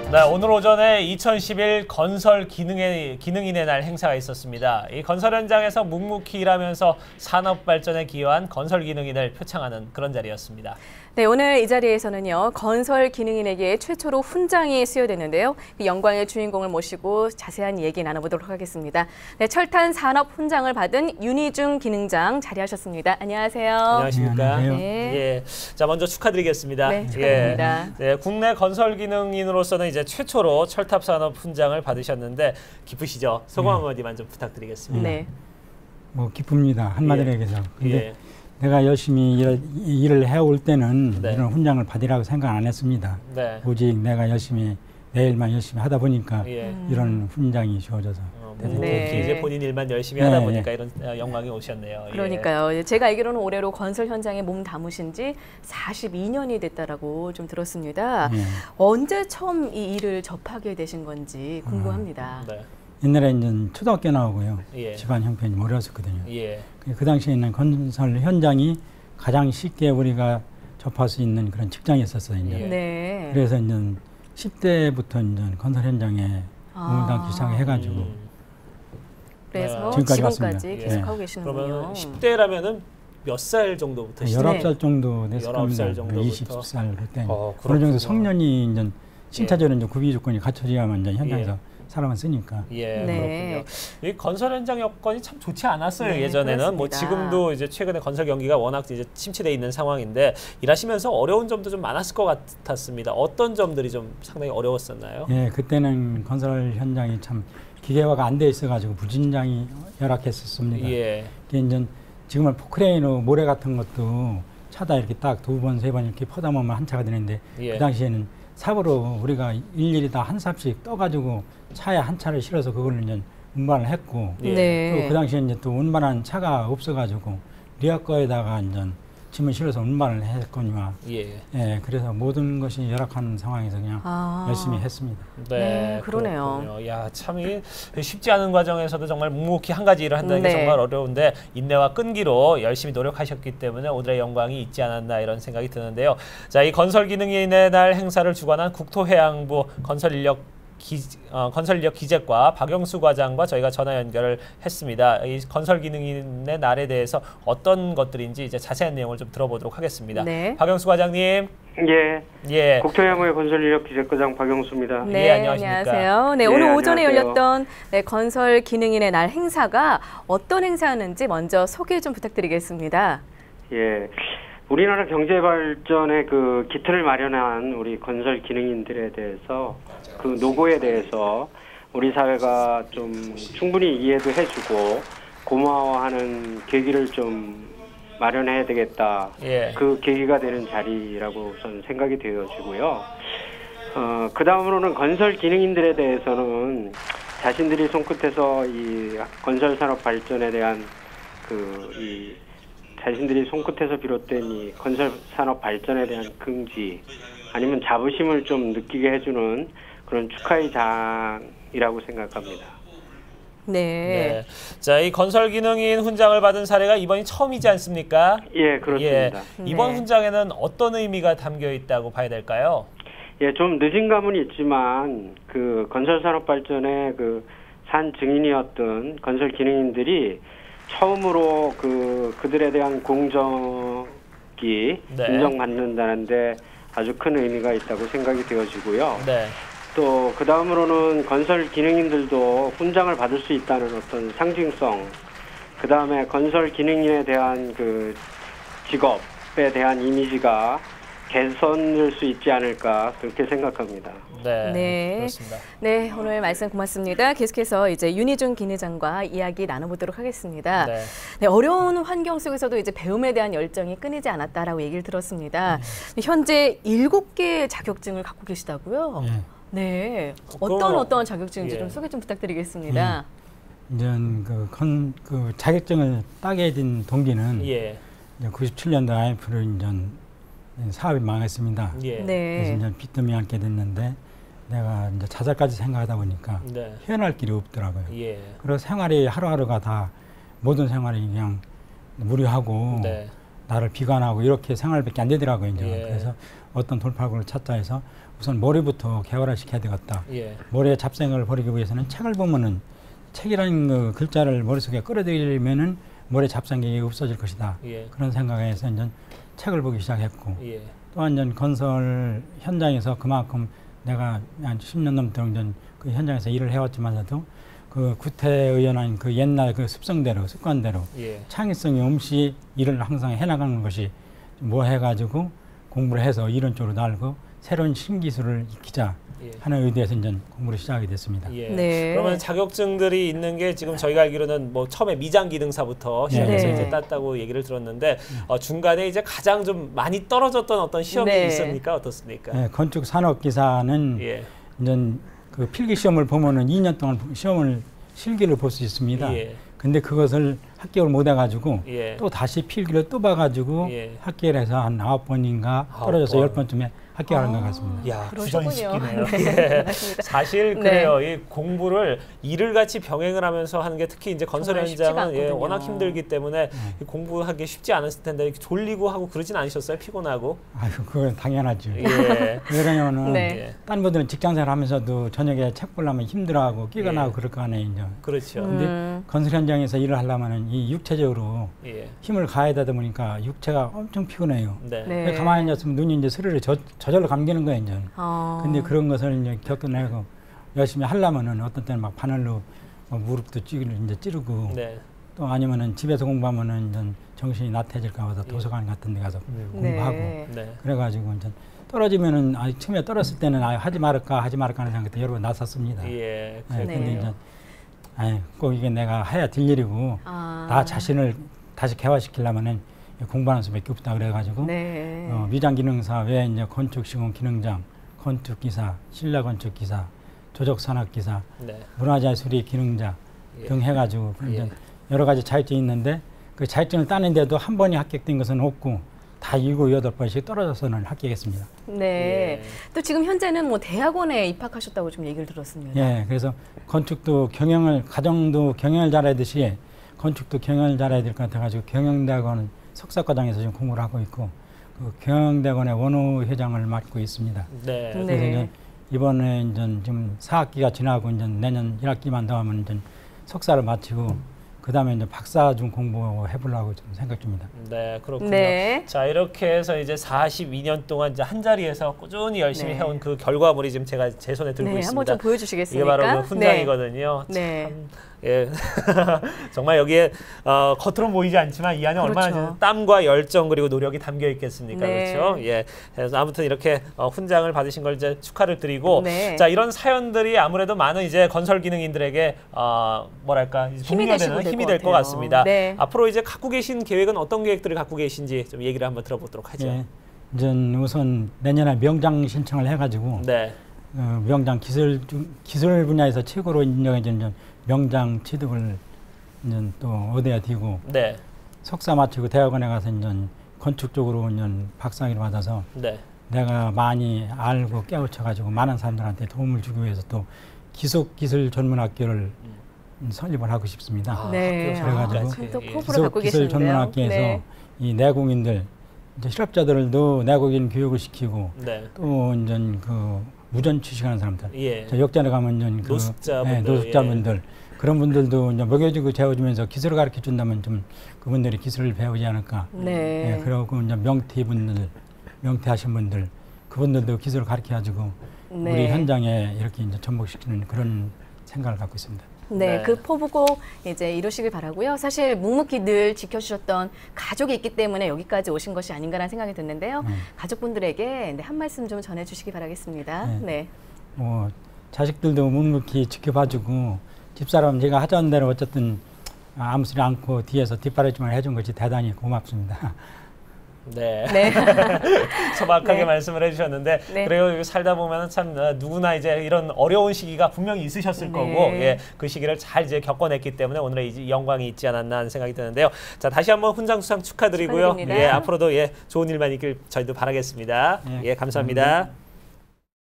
네, 오늘 오전에 2011 건설 기능인의 날 행사가 있었습니다. 이 건설 현장에서 묵묵히 일하면서 산업 발전에 기여한 건설 기능인을 표창하는 그런 자리였습니다. 네, 오늘 이 자리에서는요, 건설 기능인에게 최초로 훈장이 수여됐는데요. 그 영광의 주인공을 모시고 자세한 얘기 나눠보도록 하겠습니다. 네, 철탄 산업 훈장을 받은 윤희중 기능장 자리하셨습니다. 안녕하세요. 안녕하십니까? 네. 예, 자 먼저 축하드리겠습니다. 네, 축하드립니다. 예, 네, 국내 건설 기능인으로서는 이제 최초로 철탑 산업 훈장을 받으셨는데 기쁘시죠? 소감 한마디만 좀 부탁드리겠습니다. 네. 뭐 기쁩니다. 한마디로 얘기해서. 근데 예. 내가 열심히 일을 해올 때는 네. 이런 훈장을 받으라고 생각 안 했습니다. 네. 오직 내가 열심히 내 일만 열심히 하다 보니까 예. 이런 훈장이 주어져서. 묵묵히 이제 본인 일만 열심히 하다 보니까 이런 영광이 오셨네요. 그러니까요. 제가 알기로는 올해로 건설 현장에 몸 담으신 지 42년이 됐다라고 좀 들었습니다. 언제 처음 이 일을 접하게 되신 건지 궁금합니다. 네. 옛날에 이제 초등학교 나오고요. 예. 집안 형편이 어려웠었거든요. 예. 그 당시에는 건설 현장이 가장 쉽게 우리가 접할 수 있는 그런 직장이었었어요. 이제. 예. 네. 그래서 이제 10대부터 이제 건설 현장에 몸을 담기 시작해가지고 그래서 지금까지 지금까지 계속 예. 하고 계시는군요. 그러면 10대라면은 몇 살 정도부터 19살 정도 됐을 19살 겁니다. 정도부터. 20살 할 때. 어느 그렇군요. 정도 성년이 이제 신체적으로 이제 구비 조건이 갖춰져야만 이제 현장에서 사람을 쓰니까. 예, 네. 그렇군요. 이 건설 현장 여건이 참 좋지 않았어요. 네, 예전에는 뭐 그렇습니다. 지금도 이제 최근에 건설 경기가 워낙 이제 침체돼 있는 상황인데 일하시면서 어려운 점도 좀 많았을 것 같았습니다. 어떤 점들이 좀 상당히 어려웠었나요? 예, 그때는 건설 현장이 참 기계화가 안 돼 있어가지고 부진장이 열악했었습니다. 예. 이게 이제 지금은 포크레인으로 모래 같은 것도 차다 이렇게 딱 2번, 3번 이렇게 퍼담으면 한 차가 되는데 예. 그 당시에는 삽으로 우리가 일일이 다 한 삽씩 떠가지고 차에 한 차를 실어서 그걸 이제 운반을 했고 예. 네. 또 그 당시에 이제 또 운반한 차가 없어가지고 리어커에다가 이제 짐을 실어서 운반을 했거니와 예. 그래서 모든 것이 열악한 상황에서 그냥 열심히 했습니다. 네, 그러네요. 그렇군요. 야, 참 쉽지 않은 과정에서도 정말 묵묵히 한 가지 일을 한다는 게 네. 정말 어려운데 인내와 끈기로 열심히 노력하셨기 때문에 오늘의 영광이 있지 않았나 이런 생각이 드는데요. 자, 이 건설 기능인의 날 행사를 주관한 국토해양부 건설인력 기재과 박영수 과장과 저희가 전화 연결을 했습니다. 이 건설 기능인의 날에 대해서 어떤 것들인지 이제 자세한 내용을 좀 들어보도록 하겠습니다. 네. 박영수 과장님. 예. 국토해양부의 건설인력 기재과장 박영수입니다. 네, 예, 안녕하십니까. 안녕하세요. 네, 예, 오늘 오전에 안녕하세요. 열렸던 건설 기능인의 날 행사가 어떤 행사였는지 먼저 소개 좀 부탁드리겠습니다. 예. 우리나라 경제 발전의 그 기틀을 마련한 우리 건설 기능인들에 대해서 그 노고에 대해서 우리 사회가 좀 충분히 이해도 해주고 고마워하는 계기를 좀 마련해야 되겠다. 예. 그 계기가 되는 자리라고 저는 생각이 되어지고요. 그 다음으로는 건설 기능인들에 대해서는 자신들이 손끝에서 이 건설 산업 발전에 대한 자신들이 손끝에서 비롯된 이 건설 산업 발전에 대한 긍지 아니면 자부심을 좀 느끼게 해주는 그런 축하의 장이라고 생각합니다. 네. 자, 이 건설 기능인 훈장을 받은 사례가 이번이 처음이지 않습니까? 예, 그렇습니다. 이번 네. 훈장에는 어떤 의미가 담겨 있다고 봐야 될까요? 예, 좀 늦은 감은 있지만 그 건설 산업 발전의 그 산 증인이었던 건설 기능인들이 처음으로 그들에 대한 공적이 인정받는다는데 아주 큰 의미가 있다고 생각이 되어지고요. 네. 또 그 다음으로는 건설 기능인들도 훈장을 받을 수 있다는 어떤 상징성, 그 다음에 건설 기능인에 대한 그 직업에 대한 이미지가 개선될 수 있지 않을까 그렇게 생각합니다. 네. 그렇습니다. 네, 오늘 말씀 고맙습니다. 계속해서 이제 윤희중 기능장과 이야기 나눠보도록 하겠습니다. 네. 네, 어려운 환경 속에서도 이제 배움에 대한 열정이 끊이지 않았다라고 얘기를 들었습니다. 현재 7개의 자격증을 갖고 계시다고요? 네. 어떤 자격증인지 좀 소개 좀 부탁드리겠습니다. 이제 그 자격증을 따게 된 동기는 이제 97년도 IMF를 이제 사업이 망했습니다. 네. 그래서 이제 빚더미 앉게 됐는데 내가 이제 자살까지 생각하다 보니까 헤어날 길이 없더라고요. 그래서 생활이 하루하루가 다 모든 생활이 그냥 무료하고 나를 비관하고 이렇게 생활밖에 안 되더라고요. 이제. 예. 그래서 어떤 돌파구를 찾자 해서 우선 머리부터 개발화시켜야 되겠다. 예. 머리의 잡생각을 버리기 위해서는 책을 보면은 책이라는 그 글자를 머릿속에 끌어들이면은 머리 잡생각이 없어질 것이다. 예. 그런 생각에서 이제 책을 보기 시작했고 예. 또한 이제 건설 현장에서 그만큼 내가 한 10년 넘도록 이제 그 현장에서 일을 해왔지만서도 그 구태의연한 그 옛날 그 습관대로 예. 창의성이 없이 일을 항상 해나가는 것이 뭐 해가지고 공부를 해서 이런 쪽으로 날고 새로운 신기술을 익히자 예. 하는 의도에서 이제 공부를 시작하게 됐습니다. 예. 네. 그러면 자격증들이 있는 게 지금 저희가 알기로는 뭐 처음에 미장 기능사부터 시작해서 네. 이제 땄다고 얘기를 들었는데 중간에 이제 가장 좀 많이 떨어졌던 어떤 시험이 네. 있습니까? 어떻습니까? 네, 건축 산업 기사는 예. 이제 그 필기 시험을 보면은 2년 동안 시험을 실기를 볼 수 있습니다. 예. 근데 그것을 합격을 못 해가지고 예. 또 다시 필기를 또 봐가지고 예. 합격을 해서 한 9번인가 떨어져서 10번쯤에 합격하는 것 같습니다. 야, 그러셨군요. 부전식이네요. 네, 예. 맞습니다. 사실 네. 그래요. 이 공부를 일을 같이 병행을 하면서 하는 게 특히 이제 건설 정말 쉽지가 현장은 예, 않거든요. 워낙 힘들기 때문에 이 공부하기 쉽지 않았을 텐데 이렇게 졸리고 하고 그러진 않으셨어요? 피곤하고? 아유, 그건 당연하죠. 예. 왜냐면은 네. 예. 딴 분들은 직장생활 하면서도 저녁에 책 보려면 힘들어하고 끼가 예. 나고 그럴 거 아니에요. 이제. 그렇죠. 근데 건설 현장에서 일을 하려면은 이 육체적으로 예. 힘을 가해야 되다 보니까 육체가 엄청 피곤해요. 네. 네. 가만히 앉았으면 눈이 이제 스르르 저절로 감기는 거예요. 이제. 근데 어. 그런 것을 이제 겪어내고 열심히 하려면은 어떤 때는 막 바늘로 무릎도 찌르고 네. 또 아니면은 집에서 공부하면은 이제 정신이 나태해질까 봐서 도서관 같은 데 가서 공부하고 네. 네. 그래가지고 이제 떨어지면은 처음에 떨었을 때는 하지 말을까 하는 생각도 여러 번 났었습니다. 예. 네, 근데 네. 이제 꼭 이게 내가 해야 될 일이고 아. 나 자신을 다시 개화시키려면은 공부하는 수밖에 없다 그래가지고 네. 미장 기능사 외에 이제 건축 시공 기능장, 건축 기사, 실내 건축 기사, 조적 산업 기사, 네. 문화재 수리 기능자 예. 등 해가지고 예. 이제 여러 가지 자격증이 있는데 그 자격증을 따는데도 한 번이 합격된 것은 없고 다 7, 8번씩 떨어져서는 합격했습니다. 네. 예. 또 지금 현재는 뭐 대학원에 입학하셨다고 좀 얘기를 들었습니다. 예, 그래서 건축도 가정도 경영을 잘하듯이 건축도 경영을 잘해야 될 것 같아가지고 경영대학원 석사과정에서 지금 공부를 하고 있고 그 경영대학원의 원호 회장을 맡고 있습니다. 네. 네. 그래서 이제 이번에 이제 지금 4학기가 지나고 이제 내년 1학기만 더 하면 이제 석사를 마치고 그 다음에 이제 박사 좀 공부해 보려고 좀 생각 중입니다. 네, 그렇군요. 네. 자, 이렇게 해서 이제 42년 동안 이제 한 자리에서 꾸준히 열심히 네. 해온 그 결과물이 지금 제가 제 손에 들고 네, 있습니다. 한번 좀 보여주시겠습니까? 이게 바로 그 훈장이거든요. 네. 참, 예. 정말 여기에 겉으로 보이지 않지만 이 안에 그렇죠. 얼마나 땀과 열정 그리고 노력이 담겨 있겠습니까? 네. 그렇죠? 예. 그래서 아무튼 이렇게 훈장을 받으신 걸 이제 축하를 드리고 네. 자, 이런 사연들이 아무래도 많은 이제 건설 기능인들에게 뭐랄까 힘이 동료되는 되시고 힘이 될 될 것 것 같습니다. 네. 앞으로 이제 갖고 계신 계획은 어떤 계획들을 갖고 계신지 좀 얘기를 한번 들어보도록 하죠. 예, 이제 우선 내년에 명장 신청을 해가지고 네. 명장 기술 분야에서 최고로 인정해진 명장 취득을 이제 또 얻어야 되고 네. 석사 마치고 대학원에 가서 이제 건축 쪽으로 이제 박사학위를 받아서 네. 내가 많이 알고 깨우쳐가지고 많은 사람들한테 도움을 주기 위해서 또 기술 전문 학교를 설립을 하고 싶습니다. 네. 그래가지고 참또 예. 포부를 갖고 기술 계시는데요. 전문 학교에서 네. 이 내국인들 이제 실업자들도 내국인 교육을 시키고 네. 또 이제 그 무전 취직하는 사람들 예. 저 역전에 가면 이제 그 노숙자분들, 노숙자분들 그런 분들도 이제 먹여주고 재워주면서 기술을 가르쳐 준다면 좀 그분들이 기술을 배우지 않을까. 네. 그리고 이제 명퇴하신 분들 그분들도 기술을 가르쳐가지고 네. 우리 현장에 이렇게 이제 접목시키는 그런 생각을 갖고 있습니다. 네, 네. 그 포부고 이제 이루시길 바라고요. 사실 묵묵히 늘 지켜주셨던 가족이 있기 때문에 여기까지 오신 것이 아닌가라는 생각이 드는데요. 가족분들에게 네, 한 말씀 좀 전해주시기 바라겠습니다. 네. 네. 뭐 자식들도 묵묵히 지켜봐주고 집사람 제가 하자는 대로 어쨌든 아무 소리 않고 뒤에서 뒷바라지만 해준 것이 대단히 고맙습니다. 네. 네. 소박하게 네. 말씀을 해주셨는데 네. 그래요. 살다 보면 참 누구나 이제 이런 어려운 시기가 분명히 있으셨을 네. 거고 예, 그 시기를 잘 이제 겪어냈기 때문에 오늘의 이 영광이 있지 않았나 하는 생각이 드는데요. 자, 다시 한번 훈장 수상 축하드리고요. 축하드립니다. 예, 앞으로도 예, 좋은 일만 있길 저희도 바라겠습니다. 예, 예, 감사합니다. 감사합니다.